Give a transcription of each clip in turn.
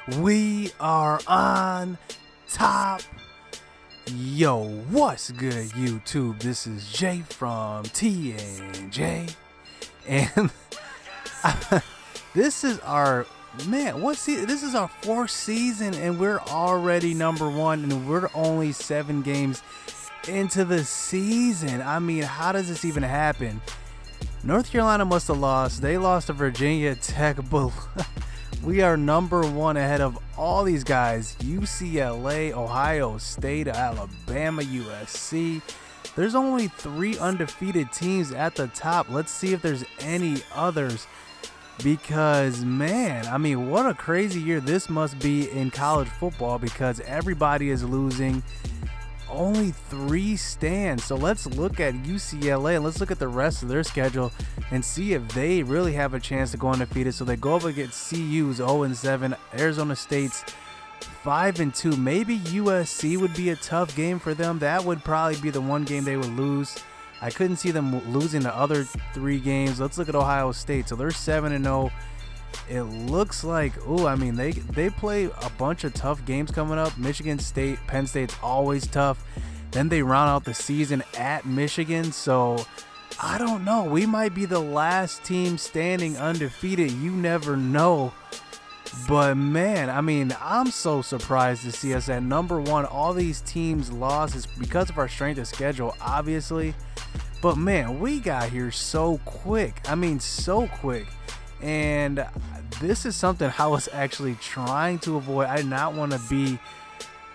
We are on top. Yo, what's good, YouTube? This is Jay from Ncaa, and this is our this is our fourth season, and we're already number one, and we're only 7 games into the season. I mean, how does this even happen? North Carolina must have lost. They lost to Virginia Tech, but we are number one ahead of all these guys: UCLA, Ohio State, Alabama, USC. There's only 3 undefeated teams at the top. Let's see if there's any others, because man, I mean, what a crazy year this must be in college football, because everybody is losing. Only 3 stands. So let's look at UCLA and let's look at the rest of their schedule and see if they really have a chance to go undefeated. So they go up against CU's 0-7, Arizona State's 5-2. Maybe USC would be a tough game for them. That would probably be the one game they would lose. I couldn't see them losing the other 3 games. Let's look at Ohio State. So they're 7-0. It looks like, I mean, they play a bunch of tough games coming up. Michigan State, Penn State's always tough. Then they round out the season at Michigan. So I don't know. We might be the last team standing undefeated. You never know. But man, I mean, I'm so surprised to see us at number one. All these teams lost is because of our strength of schedule, obviously. But man, we got here so quick. I mean, so quick. And this is something I was actually trying to avoid. I did not want to be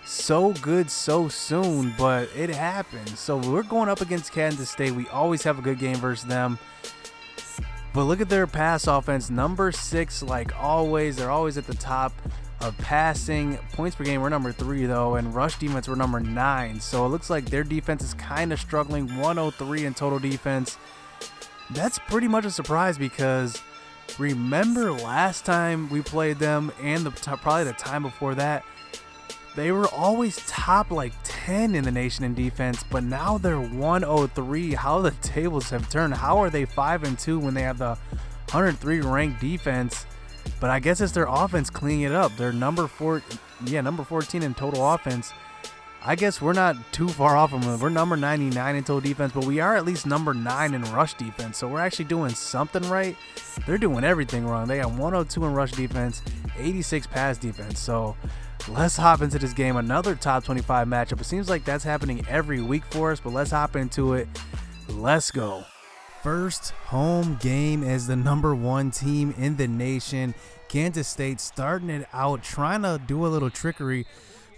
so good so soon, but it happened. So we're going up against Kansas State. We always have a good game versus them. But look at their pass offense. Number 6, like always. They're always at the top of passing. Points per game, we're number 3, though. And rush defense, we're number 9. So it looks like their defense is kind of struggling. 103 in total defense. That's pretty much a surprise, because remember last time we played them, and probably the time before that, they were always top like 10 in the nation in defense, but now they're 103. How the tables have turned. How are they 5-2 when they have the 103 ranked defense? But I guess it's their offense cleaning it up. They're number 14 in total offense. I guess we're not too far off from them. We're number 99 in total defense, but we are at least number 9 in rush defense. So we're actually doing something right. They're doing everything wrong. They got 102 in rush defense, 86 pass defense. So let's hop into this game. Another top 25 matchup. It seems like that's happening every week for us, but let's hop into it. Let's go. First home game as the number 1 team in the nation. Kansas State starting it out, trying to do a little trickery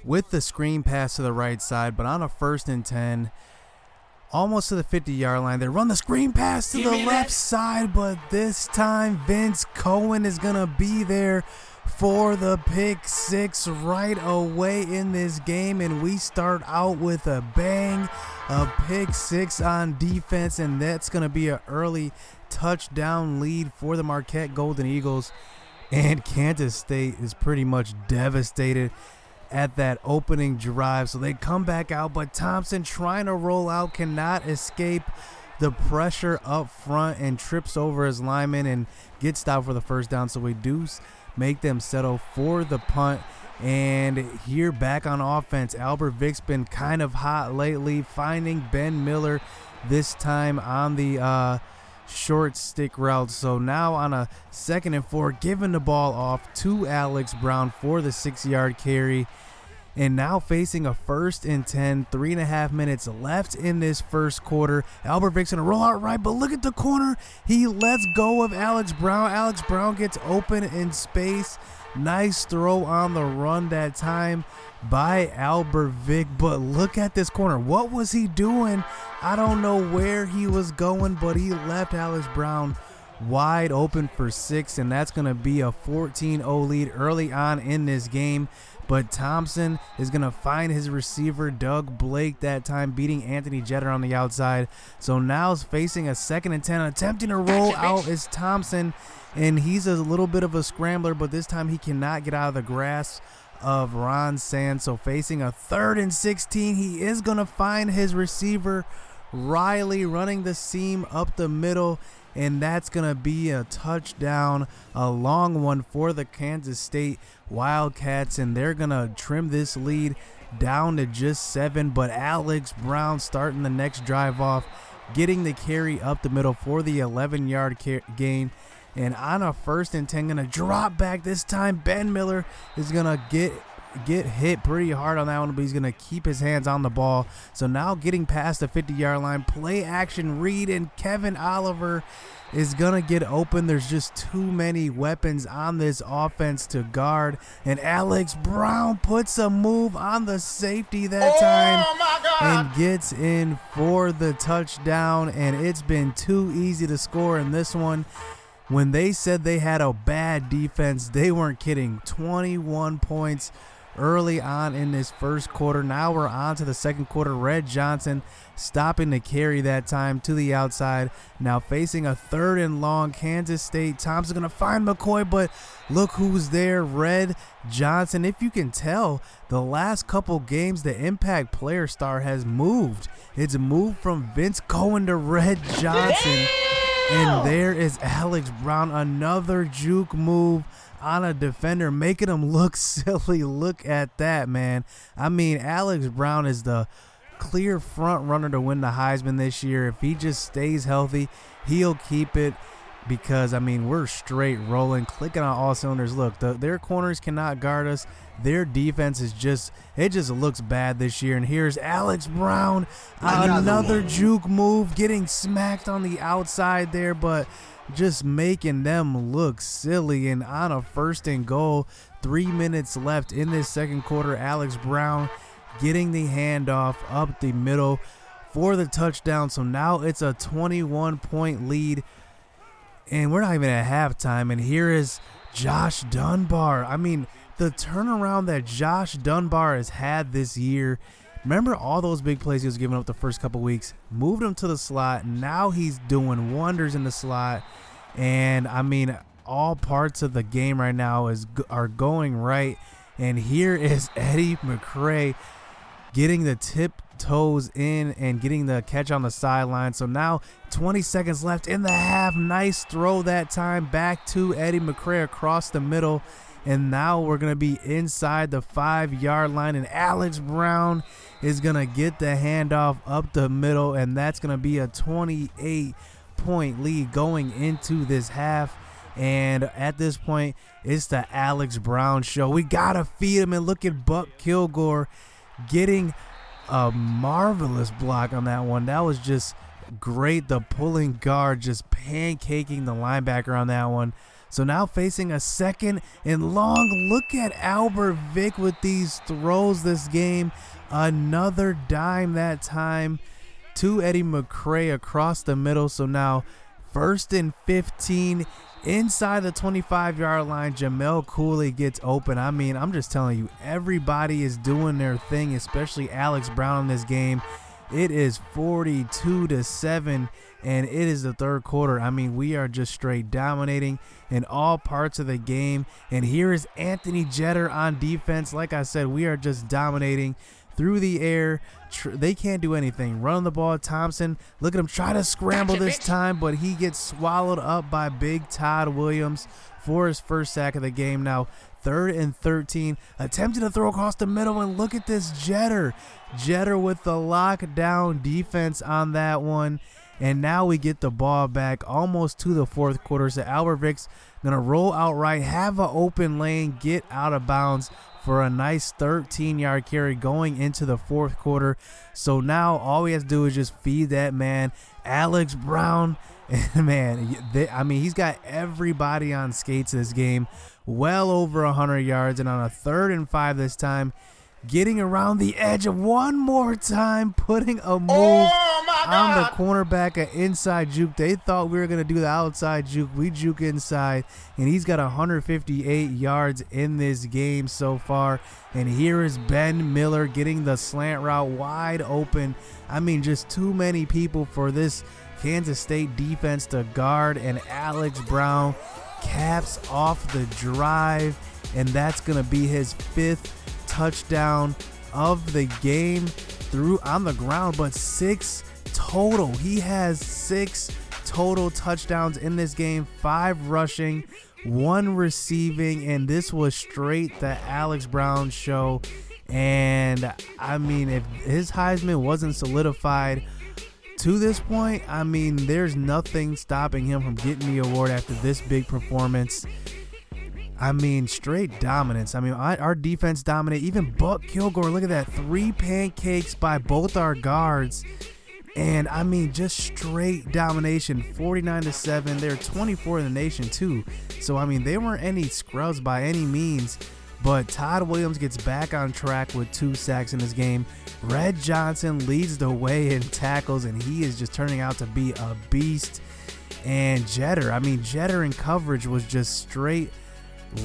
with the screen pass to the right side, but on a 1st and 10, almost to the 50-yard line, they run the screen pass to the left side, but this time Vince Cohen is going to be there for the pick 6 right away in this game, and we start out with a bang, a pick 6 on defense, and that's going to be an early touchdown lead for the Marquette Golden Eagles, and Kansas State is pretty much devastated at that opening drive. So they come back out, but Thompson, trying to roll out, cannot escape the pressure up front and trips over his lineman and gets stopped for the first down. So we do make them settle for the punt. And here back on offense, Albert Vick's been kind of hot lately, finding Ben Miller this time on the short stick route. So now on a 2nd and 4, giving the ball off to Alex Brown for the 6-yard carry. And now facing a 1st and 10, 3.5 minutes left in this first quarter. Albert Vick's gonna roll out right, but look at the corner. He lets go of Alex Brown. Alex Brown gets open in space. Nice throw on the run that time by Albert Vick, but look at this corner. What was he doing? I don't know where he was going, but he left Alex Brown wide open for 6, and that's going to be a 14-0 lead early on in this game. But Thompson is going to find his receiver, Doug Blake, that time, beating Anthony Jeter on the outside. So now is facing a 2nd and 10, attempting to roll out is Thompson, and he's a little bit of a scrambler, but this time he cannot get out of the grasp of Ron Sands. So facing a 3rd and 16, he is going to find his receiver, Riley, running the seam up the middle, and that's going to be a touchdown, a long one for the Kansas State Wildcats, and they're going to trim this lead down to just 7. But Alex Brown starting the next drive off, getting the carry up the middle for the 11-yard gain. And on a 1st and 10, going to drop back this time. Ben Miller is going to get hit pretty hard on that one, but he's going to keep his hands on the ball. So now getting past the 50-yard line, play action read, and Kevin Oliver is going to get open. There's just too many weapons on this offense to guard. And Alex Brown puts a move on the safety that time and gets in for the touchdown. And it's been too easy to score in this one. When they said they had a bad defense, they weren't kidding. 21 points early on in this first quarter. Now we're on to the second quarter. Red Johnson stopping the carry that time to the outside. Now facing a 3rd and long. Kansas State. Thompson going to find McCoy, but look who's there. Red Johnson. If you can tell, the last couple games, the impact player star has moved. It's moved from Vince Cohen to Red Johnson. And there is Alex Brown, another juke move on a defender, making him look silly. Look at that, man. I mean, Alex Brown is the clear front runner to win the Heisman this year. If he just stays healthy, he'll keep it, because, I mean, we're straight rolling, clicking on all cylinders. Look, their corners cannot guard us. Their defense is just looks bad this year. And here's Alex Brown, another juke move, getting smacked on the outside there, but just making them look silly. And on a 1st and goal, 3 minutes left in this second quarter, Alex Brown getting the handoff up the middle for the touchdown. So now it's a 21-point lead, and we're not even at halftime. And here is Josh Dunbar. I mean, the turnaround that Josh Dunbar has had this year. Remember all those big plays he was giving up the first couple weeks? Moved him to the slot. Now he's doing wonders in the slot. And, I mean, all parts of the game right now are going right. And here is Eddie McCray getting the tiptoes in and getting the catch on the sideline. So now 20 seconds left in the half. Nice throw that time back to Eddie McCray across the middle. And now we're going to be inside the 5-yard line, and Alex Brown is going to get the handoff up the middle, and that's going to be a 28-point lead going into this half. And at this point, it's the Alex Brown show. We got to feed him, and look at Buck Kilgore getting a marvelous block on that one. That was just great. The pulling guard just pancaking the linebacker on that one. So now facing a 2nd and long. Look at Albert Vick with these throws this game. Another dime that time to Eddie McCray across the middle. So now 1st and 15 inside the 25-yard line. Jamel Cooley gets open. I mean, I'm just telling you, everybody is doing their thing, especially Alex Brown in this game. It is 42-7. And it is the third quarter. I mean, we are just straight dominating in all parts of the game. And here is Anthony Jeter on defense. Like I said, we are just dominating through the air. They can't do anything. Run the ball. Thompson, look at him try to scramble this time, but he gets swallowed up by Big Todd Williams for his first sack of the game. Now 3rd and 13, attempting to throw across the middle, and look at this Jeter with the lockdown defense on that one. And now we get the ball back almost to the fourth quarter. So Albert Vick's going to roll out right, have an open lane, get out of bounds for a nice 13-yard carry going into the fourth quarter. So now all we have to do is just feed that man, Alex Brown. And man, I mean, he's got everybody on skates this game. Well over 100 yards. And on a 3rd and 5 this time, getting around the edge one more time, putting a move on the cornerback, an inside juke. They thought we were going to do the outside juke. We juke inside, and he's got 158 yards in this game so far. And here is Ben Miller getting the slant route wide open. I mean, just too many people for this Kansas State defense to guard, and Alex Brown caps off the drive, and that's going to be his 5th touchdown of the game through on the ground, but 6 total. He has 6 total touchdowns in this game, 5 rushing, 1 receiving, and this was straight the Alex Brown show. And I mean, if his Heisman wasn't solidified to this point, I mean, there's nothing stopping him from getting the award after this big performance. I mean, straight dominance. I mean, our defense dominated. Even Buck Kilgore, look at that, 3 pancakes by both our guards. And I mean, just straight domination, 49-7. They're 24 in the nation too. So I mean, they weren't any scrubs by any means. But Todd Williams gets back on track with 2 sacks in this game. Red Johnson leads the way in tackles, and he is just turning out to be a beast. And Jeter, I mean, Jeter in coverage was just straight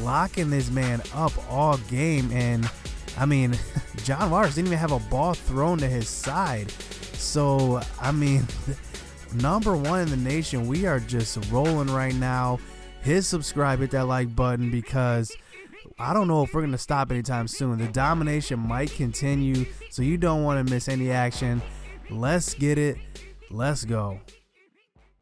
locking this man up all game. And I mean, John Waters didn't even have a ball thrown to his side. So I mean, number 1 in the nation, we are just rolling right now. Hit subscribe, hit that like button, because I don't know if we're going to stop anytime soon. The domination might continue, so you don't want to miss any action. Let's get it. Let's go.